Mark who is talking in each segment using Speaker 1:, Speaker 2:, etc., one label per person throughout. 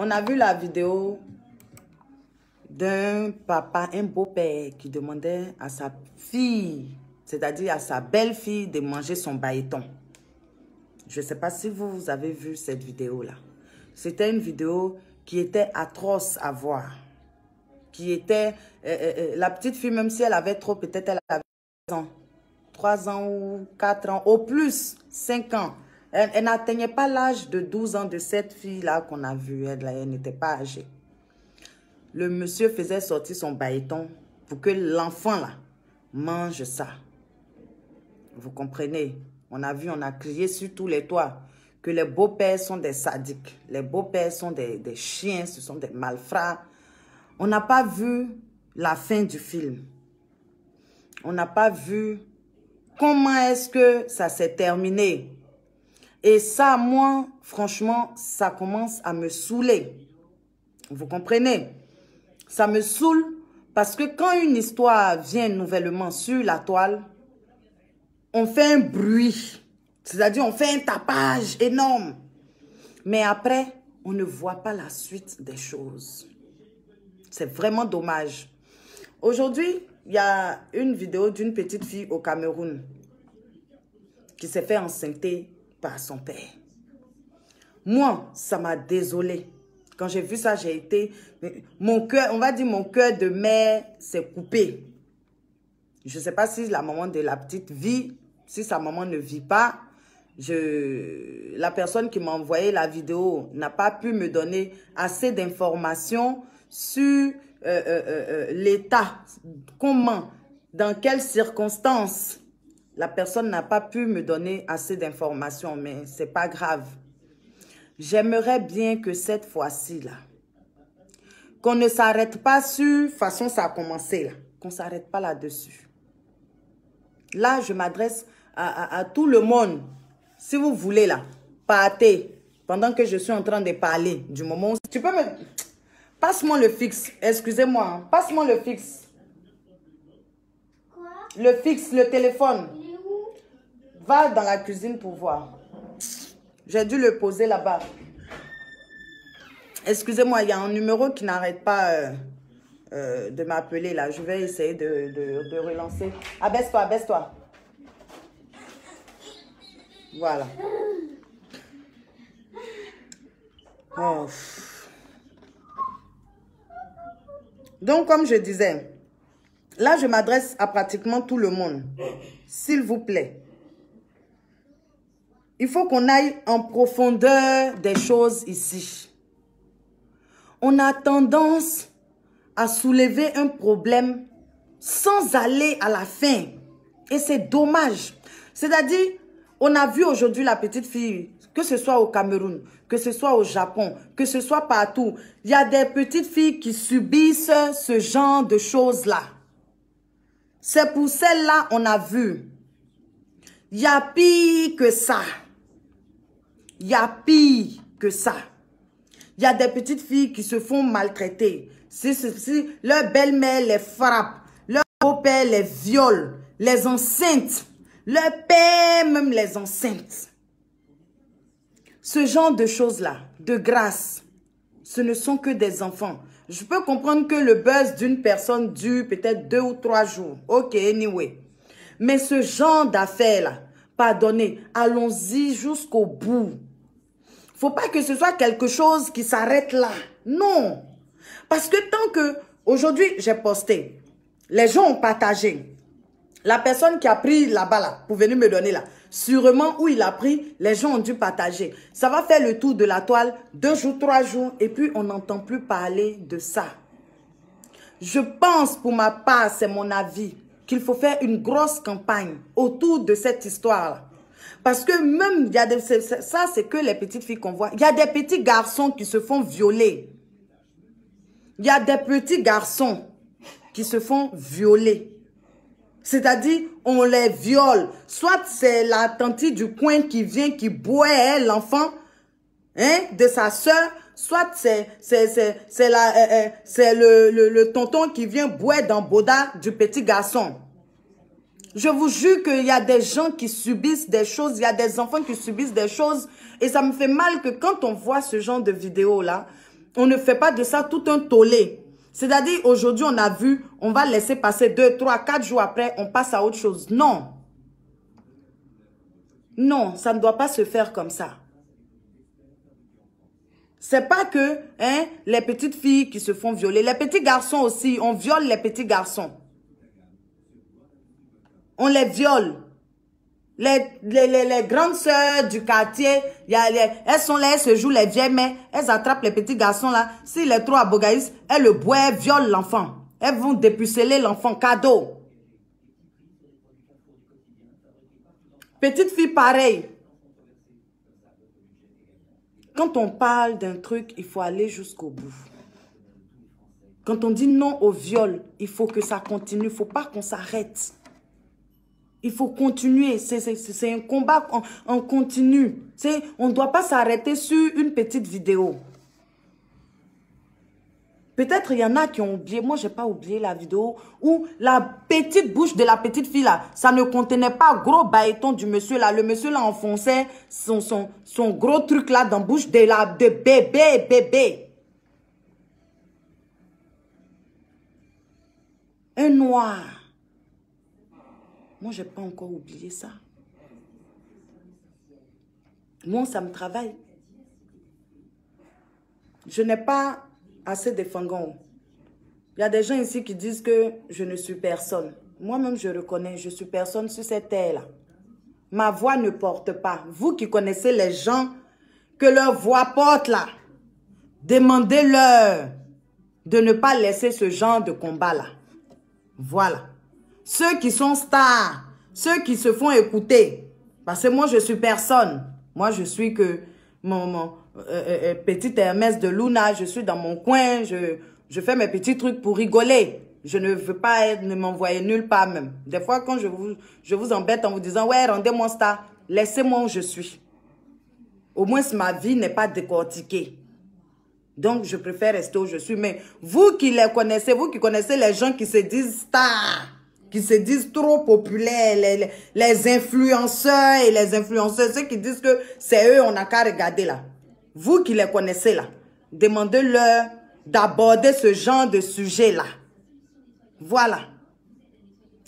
Speaker 1: On a vu la vidéo d'un papa, un beau-père qui demandait à sa fille, c'est-à-dire à sa belle-fille, de manger son bailleton. Je ne sais pas si vous avez vu cette vidéo-là. C'était une vidéo qui était atroce à voir. Qui était... la petite fille, même si elle avait trop, peut-être elle avait 3 ans ou 4 ans, au plus 5 ans. Elle n'atteignait pas l'âge de 12 ans de cette fille-là qu'on a vue. Elle n'était pas âgée. Le monsieur faisait sortir son bailleton pour que l'enfant là mange ça. Vous comprenez? On a vu, on a crié sur tous les toits que les beaux-pères sont des sadiques. Les beaux-pères sont des chiens, ce sont des malfrats. On n'a pas vu la fin du film. On n'a pas vu comment est-ce que ça s'est terminé. Et ça, moi, franchement, ça commence à me saouler. Vous comprenez? Ça me saoule parce que quand une histoire vient nouvellement sur la toile, on fait un bruit. C'est-à-dire, on fait un tapage énorme. Mais après, on ne voit pas la suite des choses. C'est vraiment dommage. Aujourd'hui, il y a une vidéo d'une petite fille au Cameroun qui s'est fait enceinter par son père. Moi, ça m'a désolée. Quand j'ai vu ça, j'ai été... Mon cœur, on va dire mon cœur de mère s'est coupé. Je ne sais pas si la maman de la petite vit, si sa maman ne vit pas. La personne qui m'a envoyé la vidéo n'a pas pu me donner assez d'informations sur l'état, comment, dans quelles circonstances. La personne n'a pas pu me donner assez d'informations, mais ce n'est pas grave. J'aimerais bien que cette fois-ci, là, qu'on ne s'arrête pas sur, de toute façon, ça a commencé, là, qu'on ne s'arrête pas là-dessus. Là, je m'adresse à tout le monde. Si vous voulez, là, partez, pendant que je suis en train de parler, du moment où... Tu peux me... Passe-moi le fixe, excusez-moi, hein. Passe-moi le fixe. Quoi? Le fixe, le téléphone. Il est où? Va dans la cuisine pour voir. J'ai dû le poser là-bas. Excusez-moi, il y a un numéro qui n'arrête pas de m'appeler là. Je vais essayer de relancer. Abaisse-toi, abaisse-toi. Voilà. Oh. Donc, comme je disais, là, je m'adresse à pratiquement tout le monde. S'il vous plaît. Il faut qu'on aille en profondeur des choses ici. On a tendance à soulever un problème sans aller à la fin. Et c'est dommage. C'est-à-dire, on a vu aujourd'hui la petite fille, que ce soit au Cameroun, que ce soit au Japon, que ce soit partout. Il y a des petites filles qui subissent ce genre de choses-là. C'est pour celles-là on a vu. Il y a pire que ça. Il y a pire que ça. Il y a des petites filles qui se font maltraiter. Si leur belle-mère les frappe, leur beau-père les viole, les enceintes, leur père même les enceintes. Ce genre de choses-là, de grâce, ce ne sont que des enfants. Je peux comprendre que le buzz d'une personne dure peut-être 2 ou 3 jours. Ok, anyway. Mais ce genre d'affaires-là, pardonnez, allons-y jusqu'au bout. Faut pas que ce soit quelque chose qui s'arrête là. Non. Parce que tant que... Aujourd'hui, j'ai posté. Les gens ont partagé. La personne qui a pris là-bas, là, pour venir me donner là, sûrement où il a pris, les gens ont dû partager. Ça va faire le tour de la toile, 2 jours, 3 jours, et puis on n'entend plus parler de ça. Je pense, pour ma part, c'est mon avis, qu'il faut faire une grosse campagne autour de cette histoire-là. Parce que même, il y a des, ça c'est que les petites filles qu'on voit. Il y a des petits garçons qui se font violer. Il y a des petits garçons qui se font violer. C'est-à-dire, on les viole. Soit c'est la tante du coin qui vient, qui boit l'enfant de sa soeur. Soit c'est le tonton qui vient boire dans Boda du petit garçon. Je vous jure qu'il y a des gens qui subissent des choses, il y a des enfants qui subissent des choses. Et ça me fait mal que quand on voit ce genre de vidéo-là, On ne fait pas de ça tout un tollé. C'est-à-dire, aujourd'hui, on a vu, on va laisser passer 2, 3, 4 jours après, on passe à autre chose. Non. Non, ça ne doit pas se faire comme ça. C'est pas que les petites filles qui se font violer. Les petits garçons aussi, on viole les petits garçons. On les viole. Les grandes sœurs du quartier, elles sont là, elles se jouent les vieilles, mais elles attrapent les petits garçons là. S'il est trop abogaïs, elles le boivent, elles violent l'enfant. Elles vont dépuceler l'enfant, cadeau. Petite fille, pareil. Quand on parle d'un truc, il faut aller jusqu'au bout. Quand on dit non au viol, il faut que ça continue. Il ne faut pas qu'on s'arrête. Il faut continuer. C'est un combat en continu. On ne doit pas s'arrêter sur une petite vidéo. Peut-être il y en a qui ont oublié. Moi, je n'ai pas oublié la vidéo où la petite bouche de la petite fille là, ça ne contenait pas gros baïton du monsieur là. Le monsieur là enfonçait son gros truc là dans la bouche de bébé. Un noir. Moi, je n'ai pas encore oublié ça. Moi, ça me travaille. Je n'ai pas assez de fangons. Il y a des gens ici qui disent que je ne suis personne. Moi-même, je reconnais, je suis personne sur cette terre-là. Ma voix ne porte pas. Vous qui connaissez les gens que leur voix porte là, demandez-leur de ne pas laisser ce genre de combat-là. Voilà. Ceux qui sont stars, ceux qui se font écouter. Parce que moi, je suis personne. Moi, je suis que mon petit Hermès de Luna. Je suis dans mon coin. Je fais mes petits trucs pour rigoler. Je ne veux pas ne m'envoyer nulle part même. Des fois, quand je vous embête en vous disant, ouais, rendez-moi star, laissez-moi où je suis. Au moins, ma vie n'est pas décortiquée. Donc, je préfère rester où je suis. Mais vous qui les connaissez, vous qui connaissez les gens qui se disent stars, qui se disent trop populaires, les influenceurs et les influenceuses, ceux qui disent que c'est eux, on n'a qu'à regarder là. Vous qui les connaissez là, demandez-leur d'aborder ce genre de sujet-là. Voilà.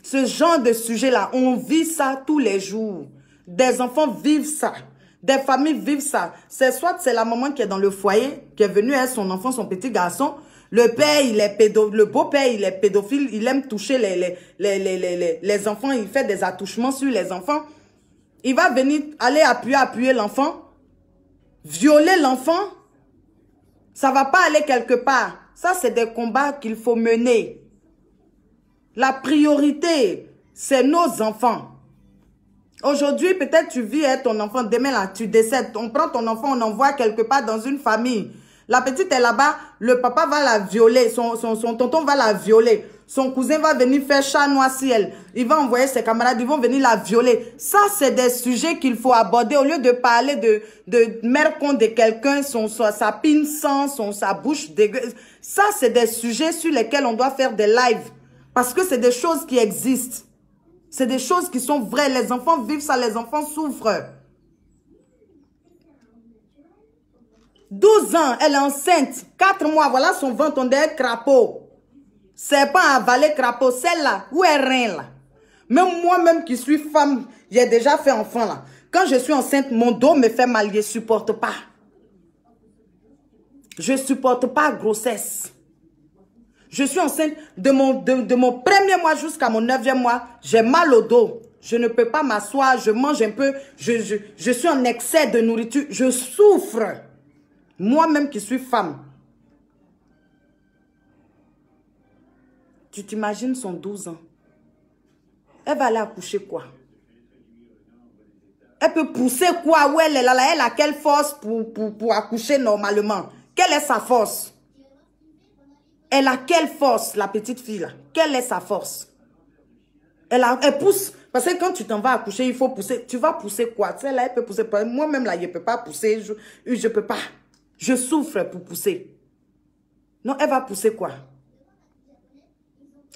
Speaker 1: Ce genre de sujet-là, on vit ça tous les jours. Des enfants vivent ça. Des familles vivent ça. C'est soit c'est la maman qui est dans le foyer, qui est venue avec son enfant, son petit garçon. Le père, il est le beau-père, il est pédophile. Il aime toucher les enfants. Il fait des attouchements sur les enfants. Il va venir aller appuyer l'enfant. Violer l'enfant. Ça ne va pas aller quelque part. Ça, c'est des combats qu'il faut mener. La priorité, c'est nos enfants. Aujourd'hui, peut-être tu vis avec ton enfant, demain là, tu décèdes. On prend ton enfant, on envoie quelque part dans une famille. La petite est là-bas, le papa va la violer, son tonton va la violer. Son cousin va venir faire chat noir ciel. Il va envoyer ses camarades, ils vont venir la violer. Ça, c'est des sujets qu'il faut aborder. Au lieu de parler de mère con de quelqu'un, sa pine sang, sa bouche dégueu. Ça, c'est des sujets sur lesquels on doit faire des lives. Parce que c'est des choses qui existent. C'est des choses qui sont vraies. Les enfants vivent ça, les enfants souffrent. 12 ans, elle est enceinte. 4 mois, voilà son ventre, on dirait crapaud. C'est pas avalé crapaud. Celle-là, où est rien là? Même moi-même qui suis femme, j'ai déjà fait enfant là. Quand je suis enceinte, mon dos me fait mal, je ne supporte pas. Je ne supporte pas grossesse. Je suis enceinte de mon premier mois jusqu'à mon 9e mois. J'ai mal au dos. Je ne peux pas m'asseoir. Je mange un peu. Je suis en excès de nourriture. Je souffre. Moi-même qui suis femme. Tu t'imagines son 12 ans. Elle va aller accoucher quoi? Elle peut pousser quoi? Où elle est là? Elle a quelle force pour accoucher normalement? Quelle est sa force? Elle a quelle force, la petite fille là? Quelle est sa force? Elle pousse. Parce que quand tu t'en vas accoucher, il faut pousser. Tu vas pousser quoi? Tu sais, là, elle peut pousser. Moi-même, là, je ne peux pas pousser. Je ne peux pas. Je souffre pour pousser. Non, elle va pousser quoi?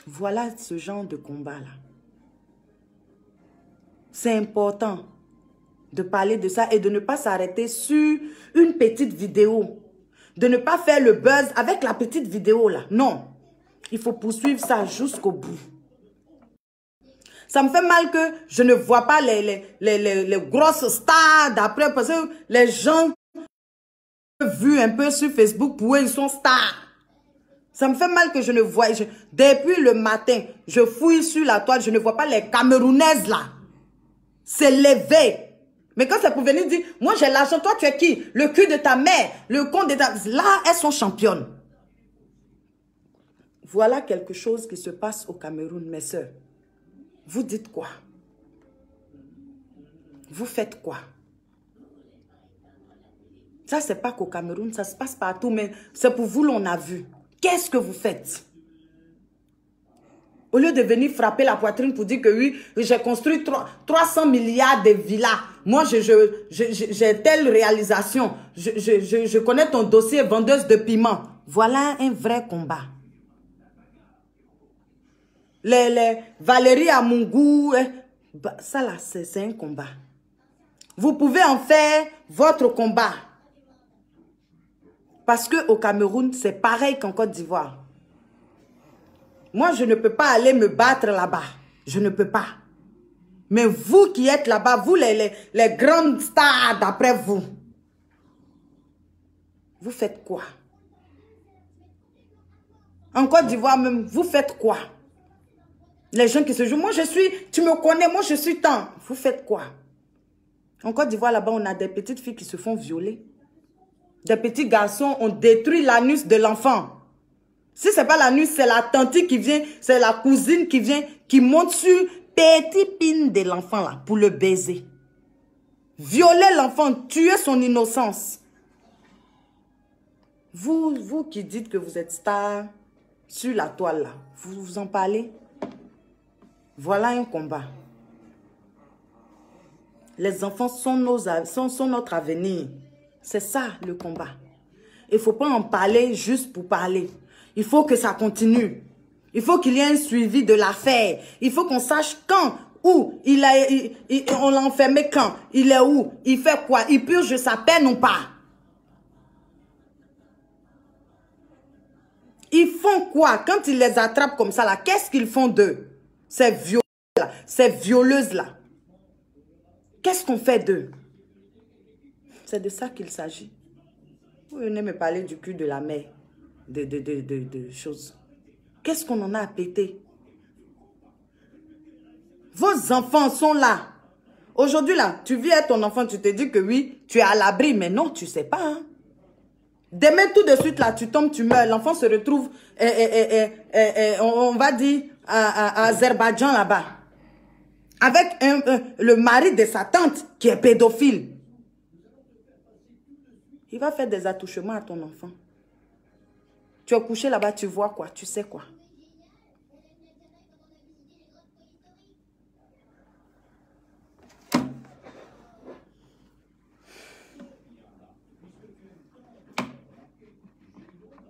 Speaker 1: Voilà ce genre de combat-là. C'est important de parler de ça et de ne pas s'arrêter sur une petite vidéo. de ne pas faire le buzz avec la petite vidéo là. Non, il faut poursuivre ça jusqu'au bout. Ça me fait mal que je ne vois pas les grosses stars d'après, parce que les gens vu un peu sur Facebook, pour eux, ils sont stars. Ça me fait mal que je ne vois... depuis le matin, je fouille sur la toile, je ne vois pas les Camerounaises là. C'est levé. Mais quand c'est pour venir dire, moi j'ai l'argent, toi tu es qui? Le cul de ta mère, le compte de ta... Là, elles sont championnes. Voilà quelque chose qui se passe au Cameroun, mes sœurs. Vous dites quoi? Vous faites quoi? Ça, c'est pas qu'au Cameroun, ça se passe partout, mais c'est pour vous l'on a vu. Qu'est-ce que vous faites? Au lieu de venir frapper la poitrine pour dire que oui, j'ai construit 300 milliards de villas. Moi, j'ai telle réalisation. Je connais ton dossier vendeuse de piment. Voilà un vrai combat. Les Valérie Amungou, ça là, c'est un combat. Vous pouvez en faire votre combat. Parce qu'au Cameroun, c'est pareil qu'en Côte d'Ivoire. Moi, je ne peux pas aller me battre là-bas. Je ne peux pas. Mais vous qui êtes là-bas, vous les grandes stars d'après vous, vous faites quoi? En Côte d'Ivoire même, vous faites quoi? Les gens qui se jouent, moi je suis, tu me connais, moi je suis tant. Vous faites quoi? En Côte d'Ivoire, là-bas, on a des petites filles qui se font violer. Des petits garçons ont détruit l'anus de l'enfant. Si ce n'est pas l'anus, c'est la tante qui vient, c'est la cousine qui vient, qui monte sur petit pin de l'enfant là, pour le baiser. Violer l'enfant, tuer son innocence. Vous qui dites que vous êtes star sur la toile là, vous en parlez? Voilà un combat. Les enfants sont notre avenir. C'est ça le combat. Il ne faut pas en parler juste pour parler. Il faut que ça continue. Il faut qu'il y ait un suivi de l'affaire. Il faut qu'on sache quand, où, on l'a enfermé quand, il est où, il fait quoi, il purge sa peine ou pas. Ils font quoi quand ils les attrapent comme ça là? Qu'est-ce qu'ils font d'eux? Ces violeuses-là, ces violeuses-là. Qu'est-ce qu'on fait d'eux? C'est de ça qu'il s'agit. Vous venez me parler du cul de la mère, de choses. Qu'est-ce qu'on en a à péter? Vos enfants sont là. Aujourd'hui là, tu vis avec ton enfant, tu te dis que oui, tu es à l'abri, mais non, tu ne sais pas. Hein? Demain, tout de suite là, tu tombes, tu meurs. L'enfant se retrouve, on va dire, à Azerbaïdjan là-bas. Avec le mari de sa tante qui est pédophile. Il va faire des attouchements à ton enfant. Tu es couché là-bas, tu vois quoi? Tu sais quoi?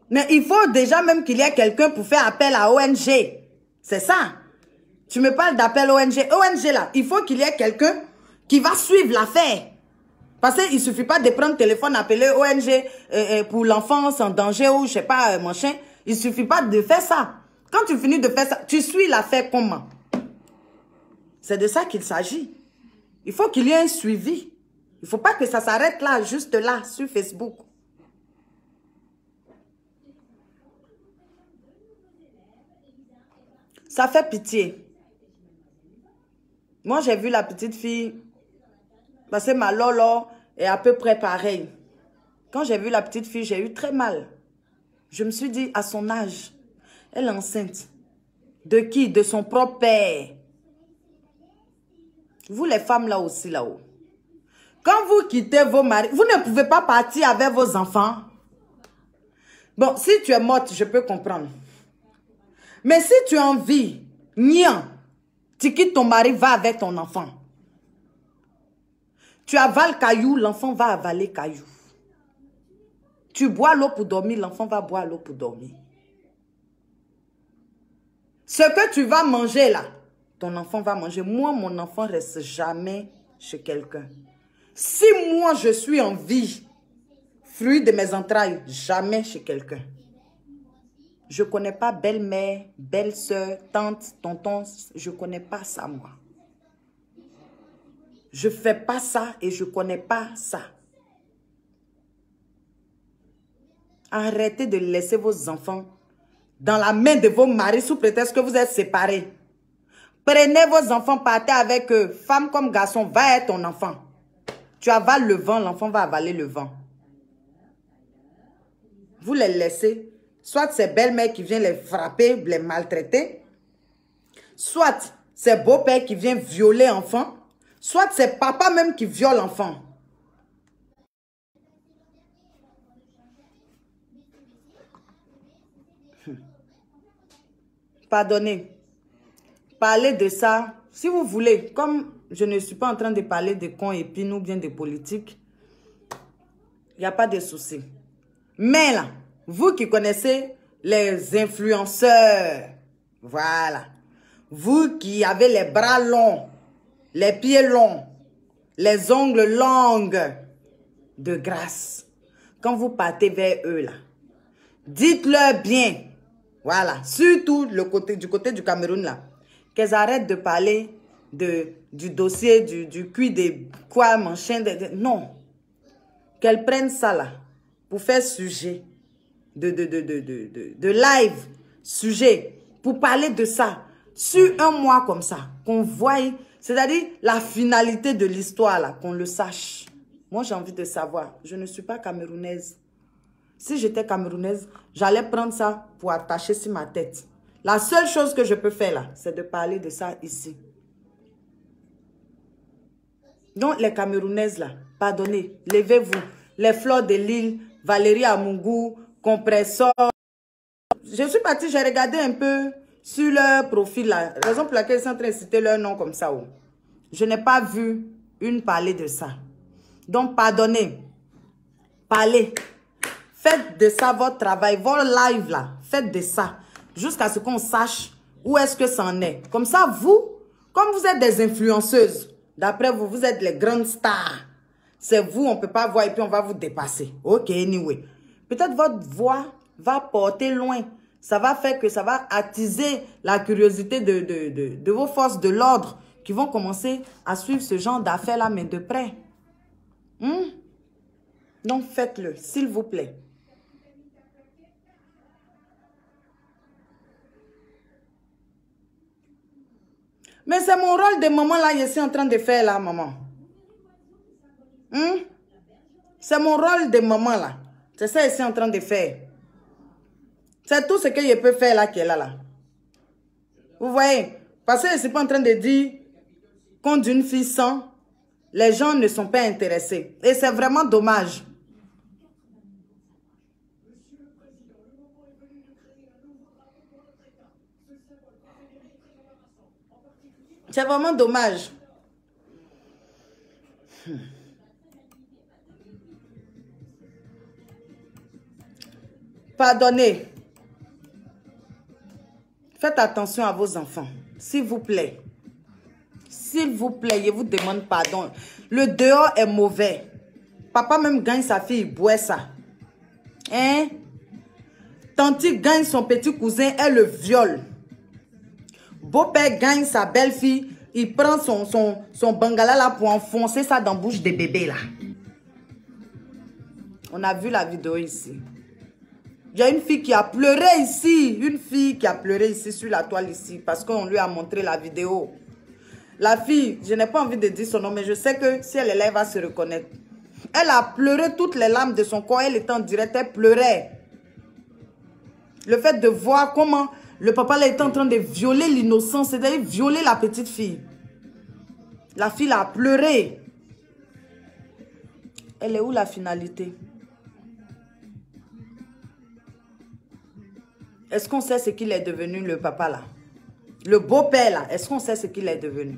Speaker 1: Mais il faut déjà même qu'il y ait quelqu'un pour faire appel à ONG. C'est ça. Tu me parles d'appel ONG. ONG là, il faut qu'il y ait quelqu'un qui va suivre l'affaire. Parce qu'il ne suffit pas de prendre le téléphone, appeler ONG pour l'enfance en danger ou je sais pas, machin. Il ne suffit pas de faire ça. Quand tu finis de faire ça, tu suis l'affaire comment? C'est de ça qu'il s'agit. Il faut qu'il y ait un suivi. Il ne faut pas que ça s'arrête là, juste là, sur Facebook. Ça fait pitié. Moi, j'ai vu la petite fille, parce que ma Lolo est à peu près pareille. Quand j'ai vu la petite fille, j'ai eu très mal. Je me suis dit, à son âge, elle est enceinte. De qui? De son propre père. Vous les femmes là aussi, là-haut. Quand vous quittez vos maris, vous ne pouvez pas partir avec vos enfants. Bon, si tu es morte, je peux comprendre. Mais si tu es en vie, niant, tu quittes ton mari, va avec ton enfant. Tu avales caillou, l'enfant va avaler caillou. Tu bois l'eau pour dormir, l'enfant va boire l'eau pour dormir. Ce que tu vas manger là, ton enfant va manger. Moi, mon enfant ne reste jamais chez quelqu'un. Si moi je suis en vie, fruit de mes entrailles, jamais chez quelqu'un. Je ne connais pas belle-mère, belle-sœur, tante, tonton. Je ne connais pas ça, moi. Je ne fais pas ça et je ne connais pas ça. Arrêtez de laisser vos enfants dans la main de vos maris sous prétexte que vous êtes séparés. Prenez vos enfants, partez avec eux. Femme comme garçon, va être ton enfant. Tu avales le vent, l'enfant va avaler le vent. Vous les laissez. Soit c'est belle-mère qui vient les frapper, les maltraiter. Soit c'est beau-père qui vient violer l'enfant. Soit c'est papa même qui viole l'enfant. Pardonnez. Parlez de ça, si vous voulez. Comme je ne suis pas en train de parler de cons épines ou bien de politique, il n'y a pas de souci. Mais là, vous qui connaissez les influenceurs, voilà. Vous qui avez les bras longs, les pieds longs, les ongles longs, de grâce. Quand vous partez vers eux là, dites-leur bien, voilà, surtout du côté du Cameroun là, qu'elles arrêtent de parler du dossier, du cuit des quoi, machin, non. Qu'elles prennent ça là, pour faire sujet de live, sujet, pour parler de ça, sur un mois comme ça, qu'on voie, c'est-à-dire la finalité de l'histoire là, qu'on le sache. Moi j'ai envie de savoir, je ne suis pas camerounaise. Si j'étais camerounaise, j'allais prendre ça pour attacher sur ma tête. La seule chose que je peux faire là, c'est de parler de ça ici. Donc les Camerounaises là, pardonnez, levez-vous. Les Fleurs de l'Île, Valérie Amougou, Compressor. Je suis partie, j'ai regardé un peu sur leur profil là. Raison pour laquelle ils sont en train de citer leur nom comme ça. Oh. Je n'ai pas vu une parler de ça. Donc pardonnez, parlez. Faites de ça votre travail, vos lives là. Faites de ça. Jusqu'à ce qu'on sache où est-ce que ça en est. Comme ça, vous, comme vous êtes des influenceuses, d'après vous, vous êtes les grandes stars. C'est vous, on ne peut pas voir et puis on va vous dépasser. Ok, anyway. Peut-être votre voix va porter loin. Ça va faire que ça va attiser la curiosité de vos forces de l'ordre qui vont commencer à suivre ce genre d'affaires-là, mais de près. Donc, faites-le, s'il vous plaît. Mais c'est mon rôle de maman là, je suis en train de faire là, maman. C'est mon rôle de maman là. C'est ça que je suis en train de faire. C'est tout ce que je peux faire là, qui est là. Vous voyez? Parce que je ne suis pas en train de dire qu'on d'une fille sans, les gens ne sont pas intéressés. Et c'est vraiment dommage. C'est vraiment dommage. Pardonnez. Faites attention à vos enfants. S'il vous plaît. S'il vous plaît, je vous demande pardon. Le dehors est mauvais. Papa même gagne sa fille, il boit ça. Hein? Tanti gagne son petit cousin, elle le viole. Beau-père gagne sa belle-fille, il prend son bangala là pour enfoncer ça dans la bouche des bébés là. On a vu la vidéo ici. Il y a une fille qui a pleuré ici. Une fille qui a pleuré ici sur la toile ici parce qu'on lui a montré la vidéo. La fille, je n'ai pas envie de dire son nom, mais je sais que si elle est là, elle va se reconnaître. Elle a pleuré toutes les larmes de son corps. Elle était en direct, elle pleurait. Le fait de voir comment le papa là était en train de violer l'innocence, c'est-à-dire violer la petite fille. La fille a pleuré. Elle est où la finalité? Est-ce qu'on sait ce qu'il est devenu, le papa là? Le beau-père là, est-ce qu'on sait ce qu'il est devenu?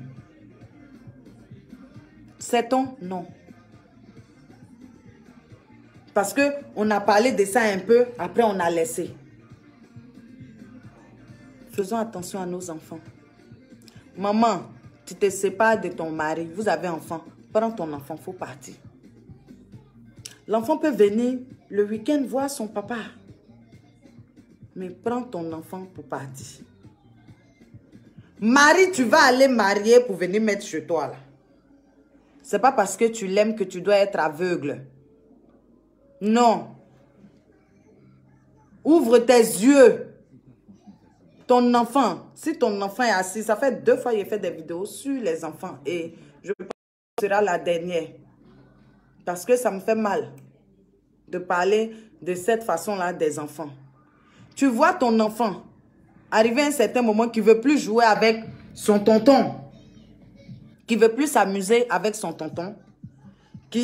Speaker 1: Sait-on? Non. Parce qu'on a parlé de ça un peu, après on a laissé. Faisons attention à nos enfants. Maman, tu te sépares de ton mari, vous avez un enfant. Prends ton enfant, il faut partir. L'enfant peut venir le week-end voir son papa. Mais prends ton enfant pour partir. Marie, tu vas aller marier pour venir mettre chez toi là. C'est pas parce que tu l'aimes que tu dois être aveugle. Non. Ouvre tes yeux. Ton enfant, si ton enfant est assis, ça fait 2 fois que j'ai fait des vidéos sur les enfants. Et je pense que ce sera la dernière. Parce que ça me fait mal de parler de cette façon-là des enfants. Tu vois ton enfant arriver à un certain moment qui ne veut plus jouer avec son tonton. Qui ne veut plus s'amuser avec son tonton.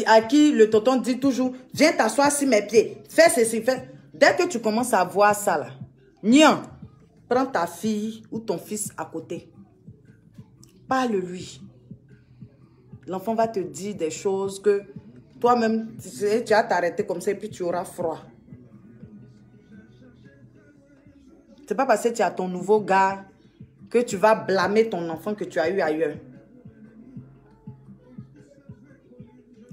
Speaker 1: À qui le tonton dit toujours, viens t'asseoir sur mes pieds. Fais ceci, fais. Dès que tu commences à voir ça là, nian, prends ta fille ou ton fils à côté. Parle-lui. L'enfant va te dire des choses que toi-même, tu vas t'arrêter comme ça et puis tu auras froid. C'est pas parce que tu as ton nouveau gars que tu vas blâmer ton enfant que tu as eu ailleurs.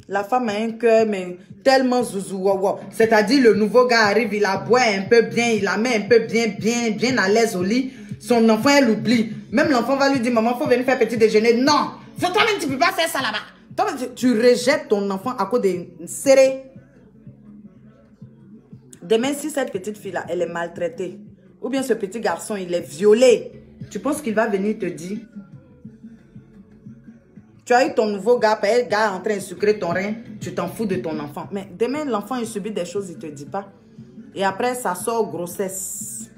Speaker 1: La femme a un cœur, mais tellement zouzou. C'est-à-dire, le nouveau gars arrive, il la boit un peu bien, il la met un peu bien à l'aise au lit. Son enfant, elle oublie. Même l'enfant va lui dire, maman, il faut venir faire petit déjeuner. Non, toi-même, tu ne peux pas faire ça là-bas. Toi, tu rejettes ton enfant à cause de serré. Demain, si cette petite fille-là, elle est maltraitée, ou bien ce petit garçon, il est violé, tu penses qu'il va venir te dire? Tu as eu ton nouveau gars, le gars est en train de sucrer ton rein, tu t'en fous de ton enfant. Mais demain, l'enfant, il subit des choses, il ne te dit pas. Et après, ça sort grossesse.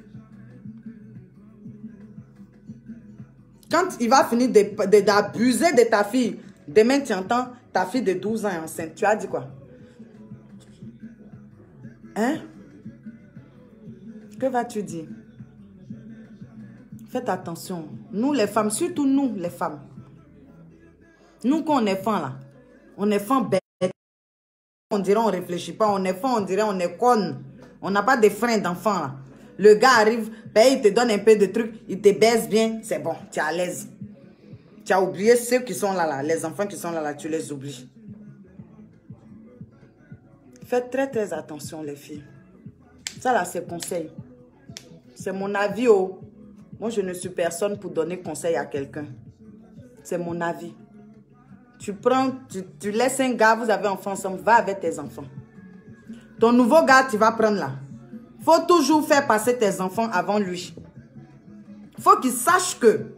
Speaker 1: Quand il va finir d'abuser de ta fille, demain, tu entends ta fille de 12 ans est enceinte. Tu as dit quoi? Hein? Que vas-tu dire? Faites attention. Nous, les femmes, surtout nous, les femmes. Nous, quand on est fan, là, on est fan bête. On dirait on ne réfléchit pas. On est fan, on dirait on est conne. On n'a pas de frein d'enfant, là. Le gars arrive, ben, il te donne un peu de trucs, il te baise bien, c'est bon, tu es à l'aise. Tu as oublié ceux qui sont là, les enfants qui sont là, tu les oublies. Faites très, très attention, les filles. Ça, là, c'est conseil. C'est mon avis, oh. Moi, je ne suis personne pour donner conseil à quelqu'un. C'est mon avis. Tu laisses un gars, vous avez enfant ensemble, va avec tes enfants. Ton nouveau gars, tu vas prendre là. Faut toujours faire passer tes enfants avant lui. Faut qu'il sache que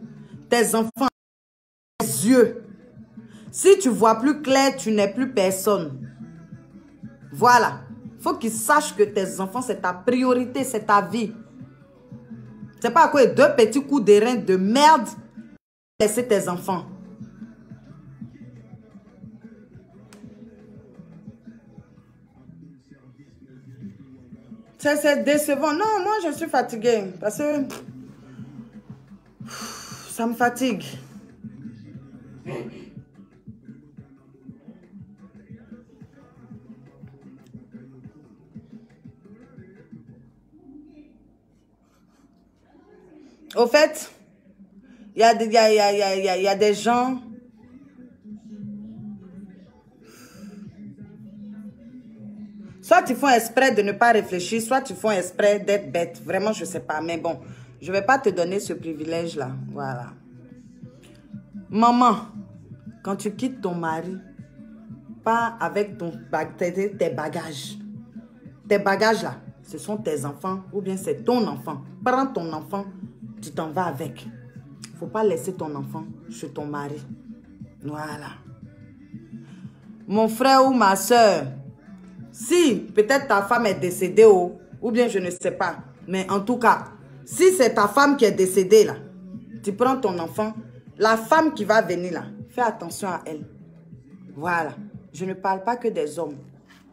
Speaker 1: tes enfants ont les yeux. Si tu vois plus clair, tu n'es plus personne. Voilà. Faut qu'il sache que tes enfants, c'est ta priorité, c'est ta vie. C'est pas à quoi 2 petits coups de rein de merde laisser tes enfants. C'est décevant. Non, moi, je suis fatiguée. Parce que ça me fatigue. Au fait, il y a des gens... Soit ils font exprès de ne pas réfléchir, soit ils font exprès d'être bêtes. Vraiment, je ne sais pas. Mais bon, je ne vais pas te donner ce privilège-là. Voilà. Maman, quand tu quittes ton mari, pas avec tes bagages. Tes bagages là, ce sont tes enfants ou bien c'est ton enfant. Prends ton enfant, tu t'en vas avec. Il ne faut pas laisser ton enfant chez ton mari. Voilà. Mon frère ou ma soeur, si peut-être ta femme est décédée ou bien je ne sais pas, mais en tout cas, si c'est ta femme qui est décédée là, tu prends ton enfant, la femme qui va venir là, fais attention à elle. Voilà. Je ne parle pas que des hommes.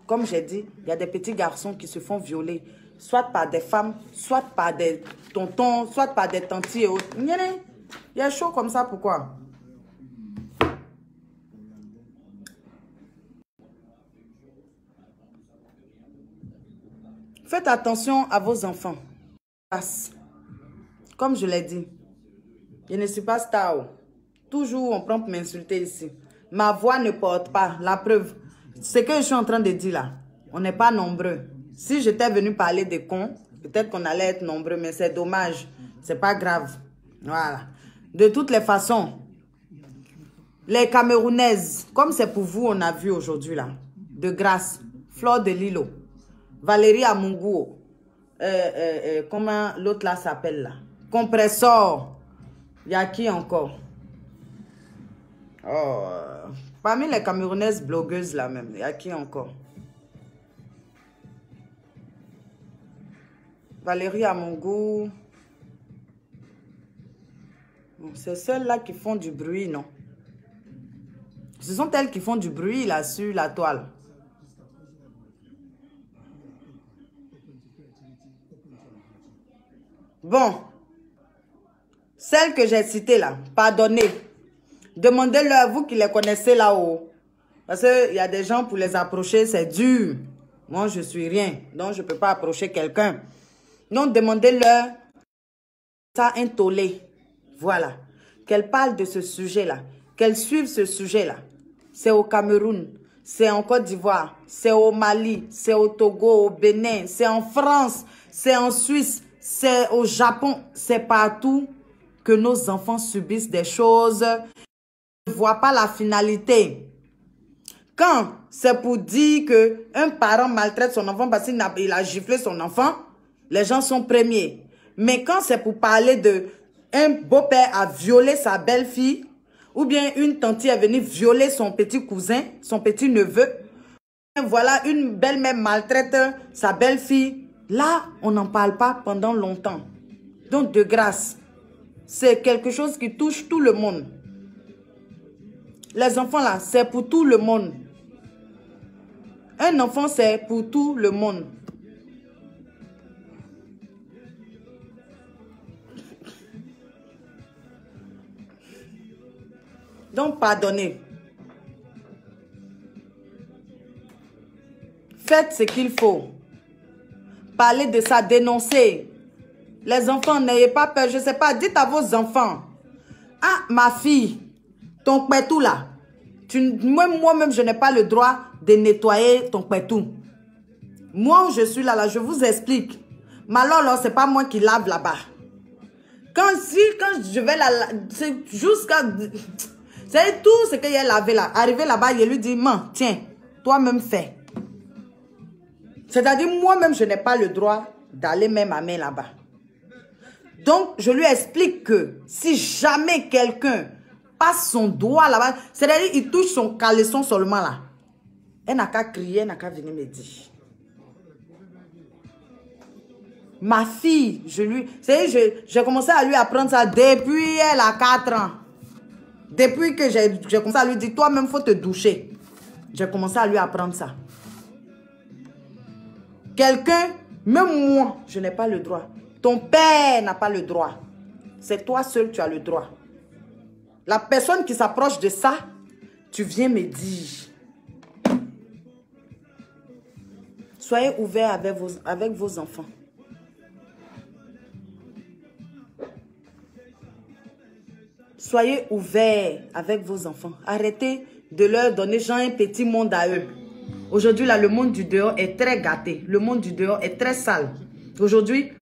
Speaker 1: Comme j'ai dit, il y a des petits garçons qui se font violer, soit par des femmes, soit par des tontons, soit par des tantis et autres. Il y a chaud comme ça, pourquoi? Faites attention à vos enfants. Comme je l'ai dit, je ne suis pas star. Toujours on prend pour m'insulter ici. Ma voix ne porte pas. La preuve, ce que je suis en train de dire là, On n'est pas nombreux. Si j'étais venu parler des cons, peut-être qu'on allait être nombreux, mais c'est dommage. C'est pas grave. Voilà. De toutes les façons, les Camerounaises, comme c'est pour vous, on a vu aujourd'hui là, de grâce, Fleur de Lilo, Valérie Amunguo, comment l'autre là s'appelle là, Compressor, il y a qui encore? Oh, parmi les Camerounaises blogueuses là même, il y a qui encore? Valérie Amunguo. C'est celles-là qui font du bruit, non? Ce sont elles qui font du bruit là sur la toile. Bon. Celles que j'ai citées là, pardonnez. Demandez-leur, vous qui les connaissez là-haut. Parce qu'il y a des gens pour les approcher, c'est dur. Moi, je suis rien. Donc, je ne peux pas approcher quelqu'un. Donc, demandez-leur ça intolé. Voilà. Qu'elles parlent de ce sujet-là. Qu'elles suivent ce sujet-là. C'est au Cameroun. C'est en Côte d'Ivoire. C'est au Mali. C'est au Togo, au Bénin. C'est en France. C'est en Suisse. C'est au Japon. C'est partout que nos enfants subissent des choses. Ils ne voient pas la finalité. Quand c'est pour dire qu'un parent maltraite son enfant parce qu'il a giflé son enfant, les gens sont premiers. Mais quand c'est pour parler de un beau-père a violé sa belle-fille, ou bien une tante est venue violer son petit cousin, son petit neveu, voilà, une belle-mère maltraite sa belle-fille, là, on n'en parle pas pendant longtemps. Donc, de grâce, c'est quelque chose qui touche tout le monde. Les enfants là, c'est pour tout le monde. Un enfant, c'est pour tout le monde. Donc, pardonnez. Faites ce qu'il faut. Parlez de ça, dénoncez. Les enfants, n'ayez pas peur. Je ne sais pas, dites à vos enfants. Ah, ma fille, ton pétou là. Moi-même, je n'ai pas le droit de nettoyer ton pétou. Moi, je suis là, je vous explique. Mais alors, ce n'est pas moi qui lave là-bas. Quand je vais là, c'est jusqu'à... C'est tout ce qu'il a lavé là. Arrivé là-bas, il lui dit, man, tiens, toi-même fais. C'est-à-dire, moi-même, je n'ai pas le droit d'aller même à main là-bas. Donc, je lui explique que si jamais quelqu'un passe son doigt là-bas, c'est-à-dire, il touche son caleçon seulement là. Elle n'a qu'à crier, elle n'a qu'à venir me dire. Ma fille, j'ai commencé à lui apprendre ça depuis elle a 4 ans. Depuis que j'ai commencé à lui dire, toi-même, il faut te doucher. J'ai commencé à lui apprendre ça. Quelqu'un, même moi, je n'ai pas le droit. Ton père n'a pas le droit. C'est toi seul qui as le droit. La personne qui s'approche de ça, tu viens me dire. Soyez ouverts avec vos enfants. Soyez ouverts avec vos enfants. Arrêtez de leur donner genre un petit monde à eux. Aujourd'hui, là, le monde du dehors est très gâté. Le monde du dehors est très sale. Aujourd'hui,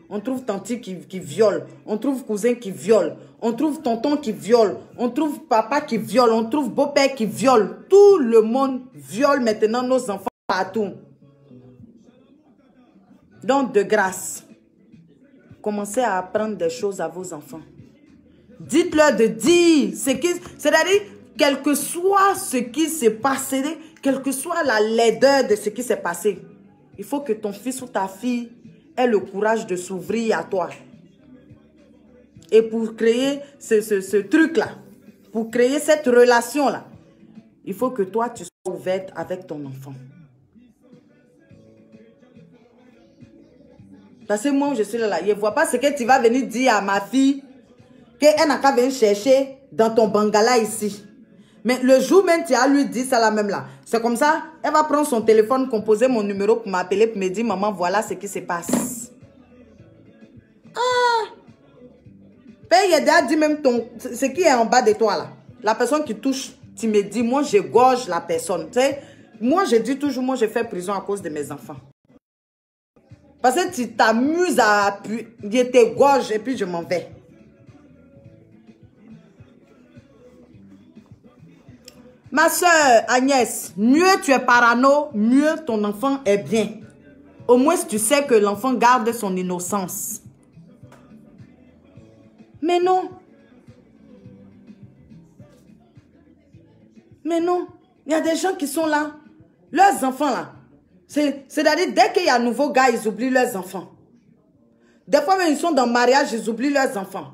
Speaker 1: on trouve tante qui viole. On trouve cousin qui viole. On trouve tonton qui viole. On trouve papa qui viole. On trouve beau-père qui viole. Tout le monde viole maintenant nos enfants partout. Donc, de grâce, commencez à apprendre des choses à vos enfants. Dites-leur de dire c'est-à-dire, quel que soit ce qui s'est passé, quelle que soit la laideur de ce qui s'est passé, il faut que ton fils ou ta fille ait le courage de s'ouvrir à toi. Et pour créer ce truc-là, pour créer cette relation-là, il faut que toi, tu sois ouverte avec ton enfant. Parce que moi, je suis là, je ne vois pas ce que tu vas venir dire à ma fille qu'elle n'a qu'à venir chercher dans ton bangala ici. Mais le jour même, tu as lui dit ça là même là. C'est comme ça, elle va prendre son téléphone, composer mon numéro pour m'appeler, pour me dire, maman, voilà ce qui se passe. Ah! Père, il a déjà dit même ce qui est en bas de toi là. La personne qui touche, tu me dis, moi, je gorge la personne. Tu sais, moi, je dis toujours, moi, je fais prison à cause de mes enfants. Parce que tu t'amuses à appuyer tes gorges et puis je m'en vais. Ma soeur Agnès, mieux tu es parano, mieux ton enfant est bien. Au moins, tu sais que l'enfant garde son innocence. Mais non. Mais non. Il y a des gens qui sont là. Leurs enfants là. C'est-à-dire, dès qu'il y a un nouveau gars, ils oublient leurs enfants. Des fois, même, ils sont dans le mariage, ils oublient leurs enfants.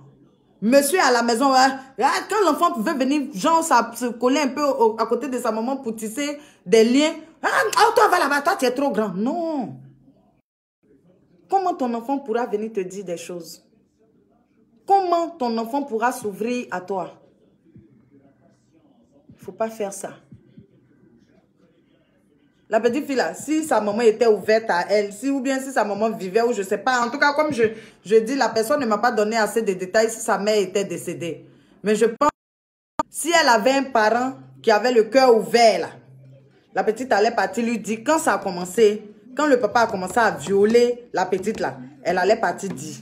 Speaker 1: Monsieur à la maison, quand l'enfant pouvait venir, genre, ça se coller un peu à côté de sa maman pour tisser des liens. Toi, va là-bas, toi, tu es trop grand. Non. Comment ton enfant pourra venir te dire des choses? Comment ton enfant pourra s'ouvrir à toi? Il ne faut pas faire ça. La petite fille là, si sa maman était ouverte à elle, ou bien si sa maman vivait ou je ne sais pas. En tout cas, comme je dis, la personne ne m'a pas donné assez de détails si sa mère était décédée. Mais je pense que si elle avait un parent qui avait le cœur ouvert là, la petite allait partir lui dire, quand ça a commencé, quand le papa a commencé à violer la petite là, elle allait partir dire.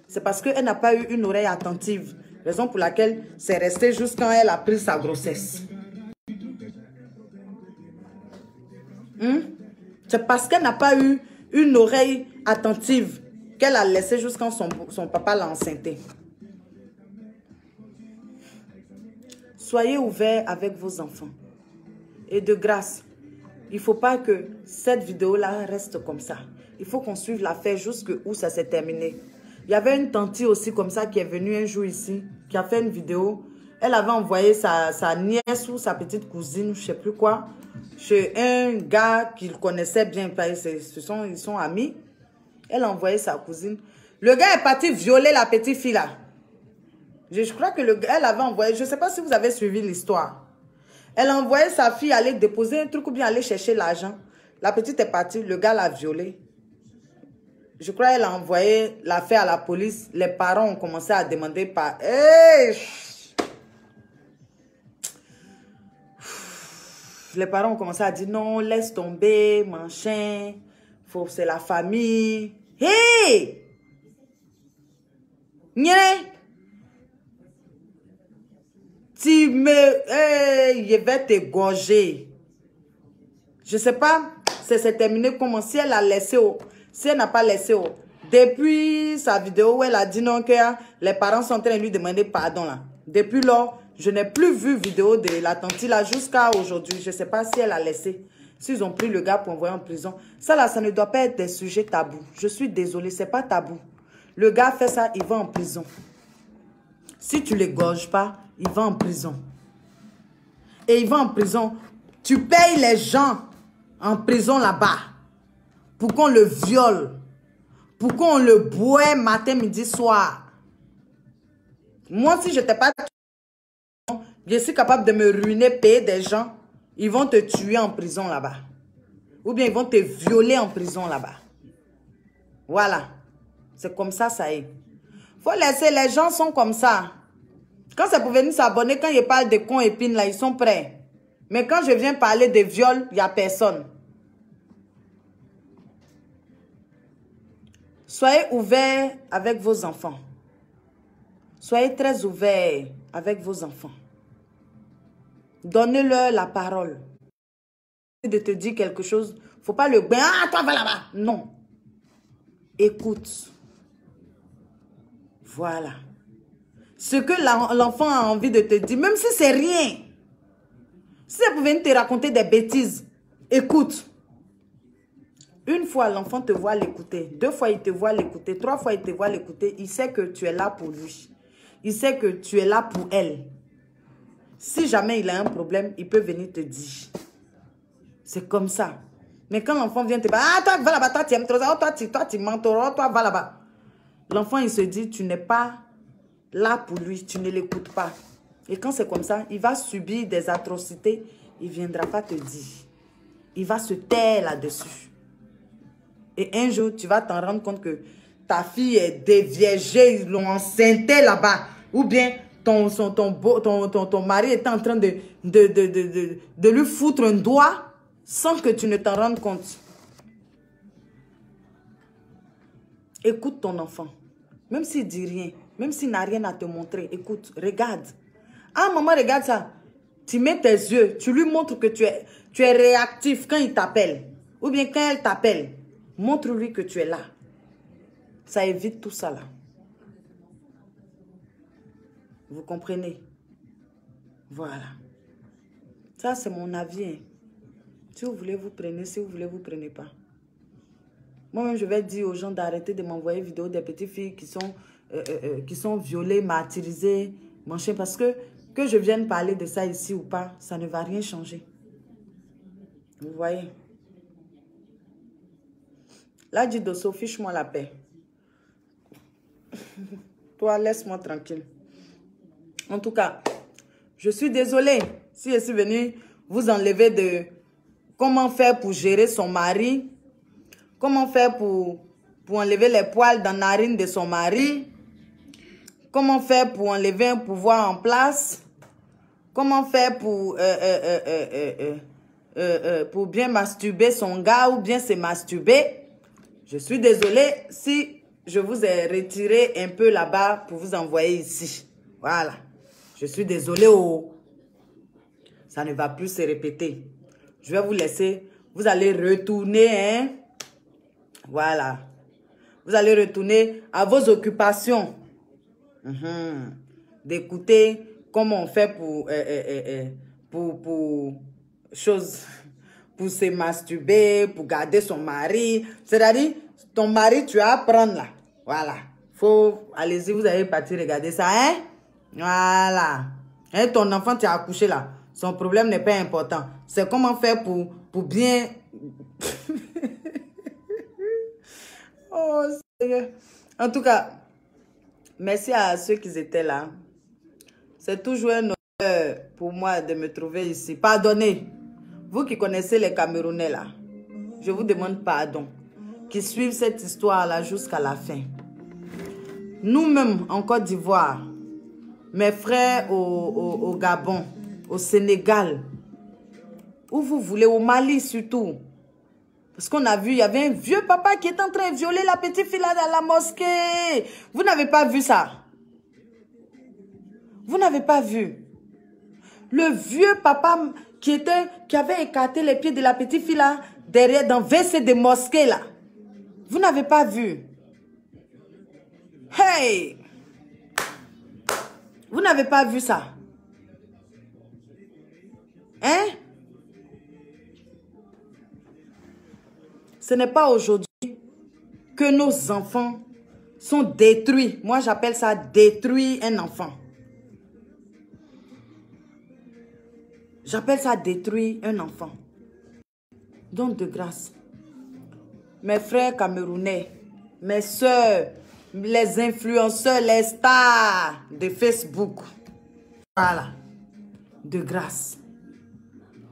Speaker 1: C'est parce qu'elle n'a pas eu une oreille attentive. Raison pour laquelle c'est resté juste quand elle a pris sa grossesse. C'est parce qu'elle n'a pas eu une oreille attentive qu'elle a laissé jusqu'à son papa l'a enceinté. Soyez ouverts avec vos enfants. Et de grâce, il ne faut pas que cette vidéo-là reste comme ça. Il faut qu'on suive l'affaire jusqu'où ça s'est terminé. Il y avait une tante aussi comme ça qui est venue un jour ici, qui a fait une vidéo. Elle avait envoyé sa nièce ou sa petite cousine, je ne sais plus quoi, chez un gars qu'il connaissait bien. Ils sont amis. Elle a envoyé sa cousine. Le gars est parti violer la petite fille là. Je crois que elle avait envoyé, je ne sais pas si vous avez suivi l'histoire. Elle a envoyé sa fille aller déposer un truc ou bien aller chercher l'argent. La petite est partie, le gars l'a violée. Je crois qu'elle a envoyé l'affaire à la police. Les parents ont commencé à demander par... Hey! Les parents ont commencé à dire non, laisse tomber, machin. C'est la famille. Hey! Nye! Tu me... Hey, je vais te gorger. Je sais pas, c'est terminé comment. Si elle a laissé... Si elle n'a pas laissé... Depuis sa vidéo où elle a dit non, que les parents sont en train de lui demander pardon là. Depuis lors, je n'ai plus vu vidéo de la tante là jusqu'à aujourd'hui. Je ne sais pas si elle a laissé. S'ils ont pris le gars pour envoyer en prison. Ça là, ça ne doit pas être des sujets tabous. Je suis désolée, ce n'est pas tabou. Le gars fait ça, il va en prison. Si tu ne l'égorges pas, il va en prison. Et il va en prison. Tu payes les gens en prison là-bas pour qu'on le viole. Pour qu'on le boit matin, midi, soir. Moi, si je n'étais pas... Je suis capable de me ruiner, payer des gens. Ils vont te tuer en prison là-bas. Ou bien ils vont te violer en prison là-bas. Voilà. C'est comme ça, ça est. Faut laisser, les gens sont comme ça. Quand c'est pour venir s'abonner, quand ils parlent de cons épines là, ils sont prêts. Mais quand je viens parler de viol, il n'y a personne. Soyez ouverts avec vos enfants. Soyez très ouverts avec vos enfants. Donnez-leur la parole. De te dire quelque chose, il ne faut pas le... Ah, toi, va là-bas. Non. Écoute. Voilà. Ce que l'enfant a envie de te dire, même si c'est rien. Si elle pouvait te raconter des bêtises, écoute. Une fois, l'enfant te voit l'écouter. 2 fois, il te voit l'écouter. 3 fois, il te voit l'écouter. Il sait que tu es là pour lui. Il sait que tu es là pour elle. Si jamais il a un problème, il peut venir te dire. C'est comme ça. Mais quand l'enfant vient te dire, ah, toi, va là-bas, toi, tu aimes trop ça. Oh, toi, tu mens trop, toi, va là-bas. L'enfant, il se dit, tu n'es pas là pour lui. Tu ne l'écoutes pas. Et quand c'est comme ça, il va subir des atrocités. Il ne viendra pas te dire. Il va se taire là-dessus. Et un jour, tu vas t'en rendre compte que ta fille est déviergée, ils l'ont enceintée là-bas. Ou bien ton mari est en train de lui foutre un doigt sans que tu ne t'en rendes compte. Écoute ton enfant. Même s'il ne dit rien, même s'il n'a rien à te montrer, écoute, regarde. Ah, maman, regarde ça. Tu mets tes yeux, tu lui montres que tu es réactif quand il t'appelle. Ou bien quand elle t'appelle. Montre-lui que tu es là. Ça évite tout ça là. Vous comprenez? Voilà. Ça, c'est mon avis. Hein. Si vous voulez, vous prenez. Si vous voulez, vous prenez pas. Moi-même, je vais dire aux gens d'arrêter de m'envoyer des vidéos des petites filles qui sont violées, martyrisées, machin, parce que je vienne parler de ça ici ou pas, ça ne va rien changer. Vous voyez? Là, dit Dosso, fiche-moi la paix. Toi, laisse-moi tranquille. En tout cas, je suis désolée si je suis venue vous enlever de comment faire pour gérer son mari, comment faire pour enlever les poils dans la narine de son mari, comment faire pour enlever un pouvoir en place, comment faire pour bien masturber son gars ou bien se masturber. Je suis désolée si je vous ai retiré un peu là-bas pour vous envoyer ici. Voilà. Je suis désolée. Oh. Ça ne va plus se répéter. Je vais vous laisser. Vous allez retourner. Hein? Voilà. Vous allez retourner à vos occupations. D'écouter comment on fait pour se masturber, pour garder son mari. C'est-à-dire, ton mari, tu vas apprendre là. Voilà. Allez-y, vous allez partir regarder ça, hein? Voilà. Et ton enfant, tu as accouché là. Son problème n'est pas important. C'est comment faire pour bien... Oh, Seigneur. En tout cas, merci à ceux qui étaient là. C'est toujours un honneur pour moi de me trouver ici. Pardonnez. Vous qui connaissez les Camerounais là, je vous demande pardon. Qui suivent cette histoire-là jusqu'à la fin. Nous-mêmes, en Côte d'Ivoire, mes frères au Gabon, au Sénégal, où vous voulez, au Mali surtout. Parce qu'on a vu, il y avait un vieux papa qui est en train de violer la petite fille là dans la mosquée. Vous n'avez pas vu ça? Vous n'avez pas vu? Le vieux papa qui avait écarté les pieds de la petite fille là, derrière, dans WC de mosquée là. Vous n'avez pas vu? Hey! Vous n'avez pas vu ça? Hein? Ce n'est pas aujourd'hui que nos enfants sont détruits. Moi, j'appelle ça détruire un enfant. J'appelle ça détruire un enfant. Donc, de grâce, mes frères camerounais, mes soeurs, les influenceurs, les stars de Facebook, voilà, de grâce,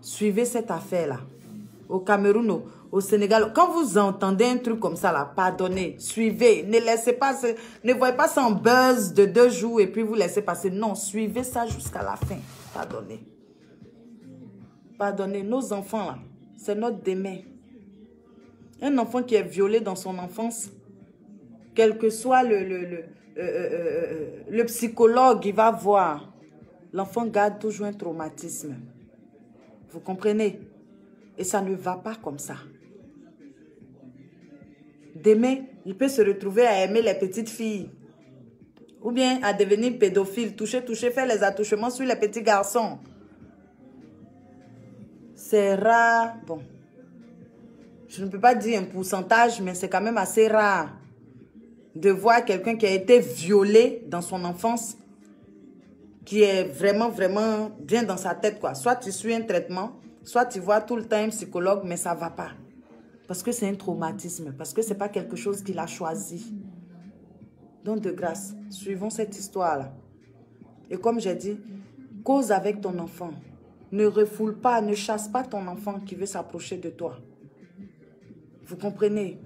Speaker 1: suivez cette affaire-là. Au Cameroun, au Sénégal, quand vous entendez un truc comme ça, là, pardonnez, suivez, ne laissez pas, ne voyez pas ça en buzz de 2 jours et puis vous laissez passer. Non, suivez ça jusqu'à la fin. Pardonnez. Pardonnez, nos enfants, là, c'est notre demain. Un enfant qui est violé dans son enfance, quel que soit le psychologue, il va voir. L'enfant garde toujours un traumatisme. Vous comprenez? Et ça ne va pas comme ça. Demain, il peut se retrouver à aimer les petites filles. Ou bien à devenir pédophile, toucher, faire les attouchements sur les petits garçons. C'est rare. Bon. Je ne peux pas dire un pourcentage, mais c'est quand même assez rare de voir quelqu'un qui a été violé dans son enfance, qui est vraiment, vraiment bien dans sa tête, quoi. Soit tu suis un traitement, soit tu vois tout le temps un psychologue, mais ça ne va pas. Parce que c'est un traumatisme, parce que ce n'est pas quelque chose qu'il a choisi. Donc, de grâce, suivons cette histoire-là. Et comme j'ai dit, cause avec ton enfant. Ne refoule pas, ne chasse pas ton enfant qui veut s'approcher de toi. Vous comprenez?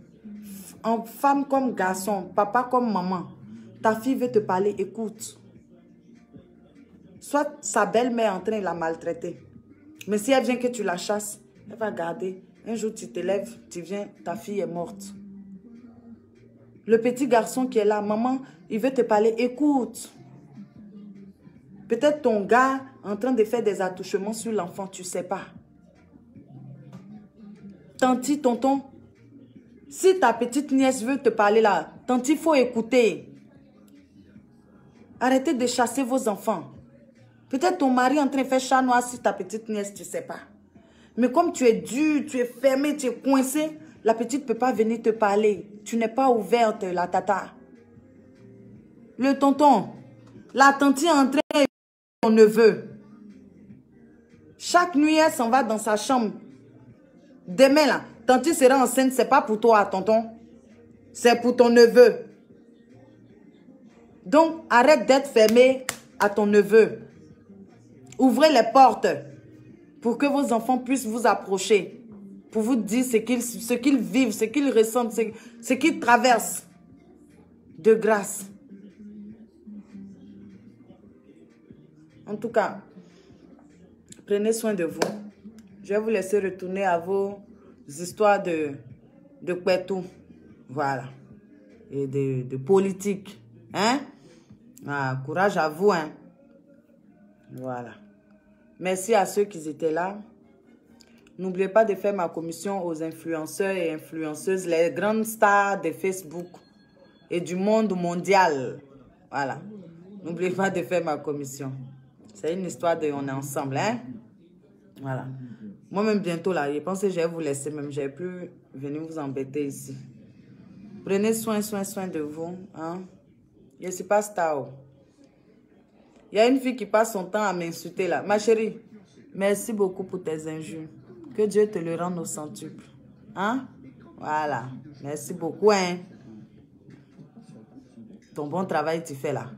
Speaker 1: En femme comme garçon, papa comme maman, ta fille veut te parler, écoute. Soit sa belle-mère est en train de la maltraiter. Mais si elle vient que tu la chasses, Elle va garder. Un jour, tu te lèves, tu viens, ta fille est morte. Le petit garçon qui est là, maman, il veut te parler, écoute. Peut-être ton gars est en train de faire des attouchements sur l'enfant, tu ne sais pas. Tanti, tonton, si ta petite nièce veut te parler là, tanti, il faut écouter. Arrêtez de chasser vos enfants. Peut-être ton mari est en train de faire chat noir sur ta petite nièce, tu ne sais pas. Mais comme tu es dur, tu es fermé, tu es coincé, la petite ne peut pas venir te parler. Tu n'es pas ouverte, la tata. Le tonton, la tante est en train de ton neveu. Chaque nuit, elle s'en va dans sa chambre. Demain, là, tante sera enceinte, ce n'est pas pour toi, tonton. C'est pour ton neveu. Donc, arrête d'être fermé à ton neveu. Ouvrez les portes pour que vos enfants puissent vous approcher. Pour vous dire ce qu'ils vivent, ce qu'ils ressentent, ce qu'ils traversent. De grâce. En tout cas, prenez soin de vous. Je vais vous laisser retourner à vos histoires de Kwetu. Voilà. Et de politique. Hein? Ah, courage à vous. Hein? Voilà. Merci à ceux qui étaient là. N'oubliez pas de faire ma commission aux influenceurs et influenceuses, les grandes stars de Facebook et du monde mondial. Voilà. N'oubliez pas de faire ma commission. C'est une histoire de on est ensemble, hein? Voilà. Moi-même, bientôt, là, je pense que je vais vous laisser même. Je ne vais plus venir vous embêter ici. Prenez soin de vous, hein? Je ne suis pas star. Il y a une fille qui passe son temps à m'insulter, là. Ma chérie, merci beaucoup pour tes injures. Que Dieu te le rende au centuple. Hein? Voilà. Merci beaucoup, hein? Ton bon travail, tu fais là.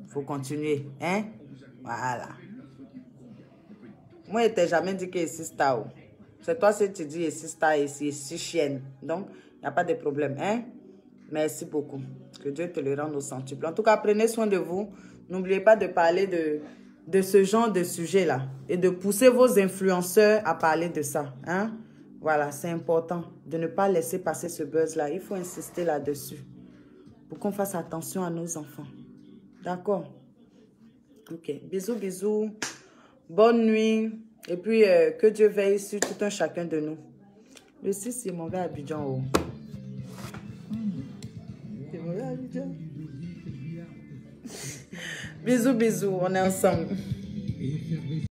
Speaker 1: Il faut continuer, hein? Voilà. Moi, je ne t'ai jamais dit que je suis star. C'est toi qui tu dis je suis star et je suis chienne. Donc, il n'y a pas de problème, hein? Merci beaucoup. Que Dieu te le rende au centuple. En tout cas, prenez soin de vous. N'oubliez pas de parler de ce genre de sujet-là. Et de pousser vos influenceurs à parler de ça, hein? Voilà, c'est important de ne pas laisser passer ce buzz-là. Il faut insister là-dessus. Pour qu'on fasse attention à nos enfants. D'accord? Ok. Bisous, bisous. Bonne nuit. Et puis, que Dieu veille sur tout un chacun de nous. Le 6, il m'en va à Abidjan. Oh. Il m'en va à Abidjan. Bisous, bisous. On est ensemble.